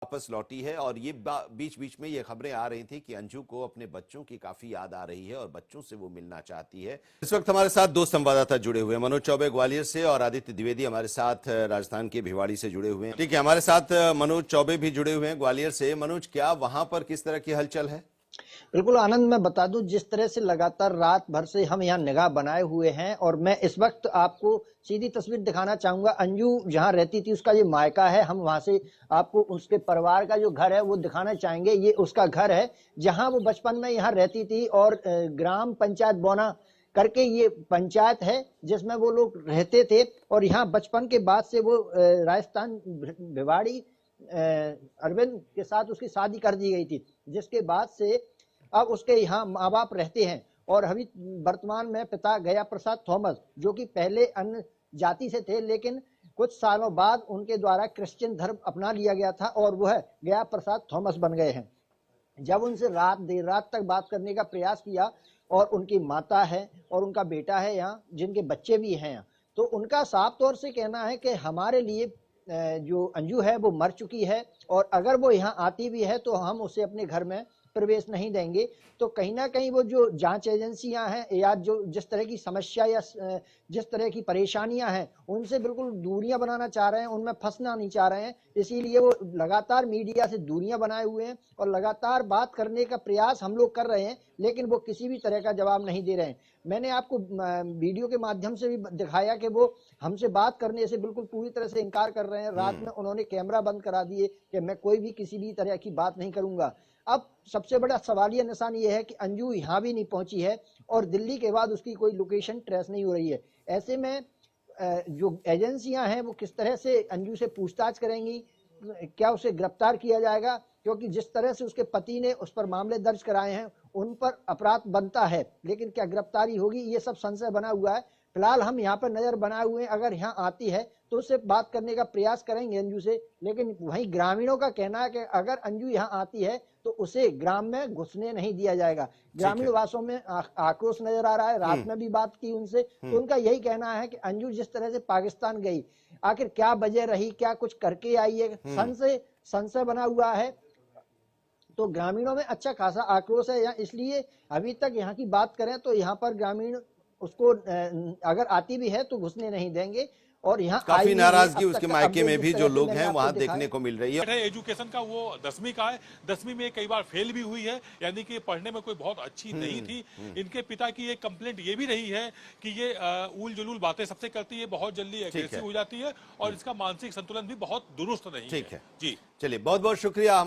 वापस लौटी है और ये बीच बीच में ये खबरें आ रही थी कि अंजू को अपने बच्चों की काफी याद आ रही है और बच्चों से वो मिलना चाहती है। इस वक्त हमारे साथ दो संवाददाता जुड़े हुए हैं, मनोज चौबे ग्वालियर से और आदित्य द्विवेदी हमारे साथ राजस्थान के भिवाड़ी से जुड़े हुए हैं। ठीक है, हमारे साथ मनोज चौबे भी जुड़े हुए हैं ग्वालियर से। मनोज, क्या वहां पर किस तरह की हलचल है? बिल्कुल आनंद, मैं बता दूं जिस तरह से लगातार रात भर से हम यहाँ निगाह बनाए हुए हैं और मैं इस वक्त आपको सीधी तस्वीर दिखाना चाहूंगा। अंजू जहाँ रहती थी उसका ये मायका है, हम वहां से आपको उसके परिवार का जो घर है वो दिखाना चाहेंगे। ये उसका घर है जहाँ वो बचपन में यहाँ रहती थी और ग्राम पंचायत बोना करके ये पंचायत है जिसमें वो लोग रहते थे और यहाँ बचपन के बाद से वो राजस्थान भिवाड़ी अरविंद के साथ उसकी शादी कर दी गई थी, जिसके बाद से अब उसके यहाँ माँ बाप रहते हैं। और अभी वर्तमान में पिता गया प्रसाद थॉमस, जो कि पहले अन्य जाति से थे लेकिन कुछ सालों बाद उनके द्वारा क्रिश्चियन धर्म अपना लिया गया था और वह गया प्रसाद थॉमस बन गए हैं। जब उनसे देर रात तक बात करने का प्रयास किया और उनकी माता है और उनका बेटा है यहाँ, जिनके बच्चे भी हैं यहाँ, तो उनका साफ तौर से कहना है कि हमारे लिए जो अंजू है वो मर चुकी है और अगर वो यहाँ आती भी है तो हम उसे अपने घर में प्रवेश नहीं देंगे। तो कहीं ना कहीं वो जो जांच एजेंसियां हैं या जो जिस तरह की समस्या या जिस तरह की परेशानियां हैं उनसे बिल्कुल दूरियां बनाना चाह रहे हैं, उनमें फंसना नहीं चाह रहे हैं, इसीलिए वो लगातार मीडिया से दूरियां बनाए हुए हैं और लगातार बात करने का प्रयास हम लोग कर रहे हैं लेकिन वो किसी भी तरह का जवाब नहीं दे रहे हैं। मैंने आपको वीडियो के माध्यम से भी दिखाया कि वो हमसे बात करने से बिल्कुल पूरी तरह से इनकार कर रहे हैं। रात में उन्होंने कैमरा बंद करा दिए कि मैं कोई भी किसी भी तरह की बात नहीं करूंगा। अब सबसे बड़ा सवालिया निशान ये है कि अंजू यहाँ भी नहीं पहुंची है और दिल्ली के बाद उसकी कोई लोकेशन ट्रेस नहीं हो रही है। ऐसे में जो एजेंसियां हैं वो किस तरह से अंजू से पूछताछ करेंगी, क्या उसे गिरफ्तार किया जाएगा, क्योंकि जिस तरह से उसके पति ने उस पर मामले दर्ज कराए हैं उन पर अपराध बनता है, लेकिन क्या गिरफ्तारी होगी ये सब संशय बना हुआ है। फिलहाल हम यहाँ पर नजर बनाए हुए हैं, अगर यहाँ आती है तो उससे बात करने का प्रयास करेंगे अंजू से, लेकिन वहीं ग्रामीणों का कहना है कि अगर अंजू यहाँ आती है तो उसे ग्राम में घुसने नहीं दिया जाएगा। ग्रामीण वासियों में आक्रोश नजर आ रहा है। रात में भी बात की उनसे तो उनका यही कहना है कि अंजू जिस तरह से पाकिस्तान गई, आखिर क्या वजह रही, क्या कुछ करके आई है, संशय बना हुआ है। तो ग्रामीणों में अच्छा खासा आक्रोश है यहाँ, इसलिए अभी तक यहाँ की बात करें तो यहाँ पर ग्रामीण उसको अगर आती भी है तो घुसने नहीं देंगे और यहाँ काफी नाराजगी उसके मायके में भी जो लोग हैं वहां देखने को मिल रही है। एजुकेशन का वो 10वीं का है, 10वीं में कई बार फेल भी हुई है, यानी कि पढ़ने में कोई बहुत अच्छी नहीं थी। इनके पिता की एक कंप्लेंट ये भी रही है कि ये उल जुलूल बातें सबसे करती है, बहुत जल्दी एग्रेसिव हो जाती है और इसका मानसिक संतुलन भी बहुत दुरुस्त नहीं है। ठीक है जी, चलिए बहुत बहुत शुक्रिया।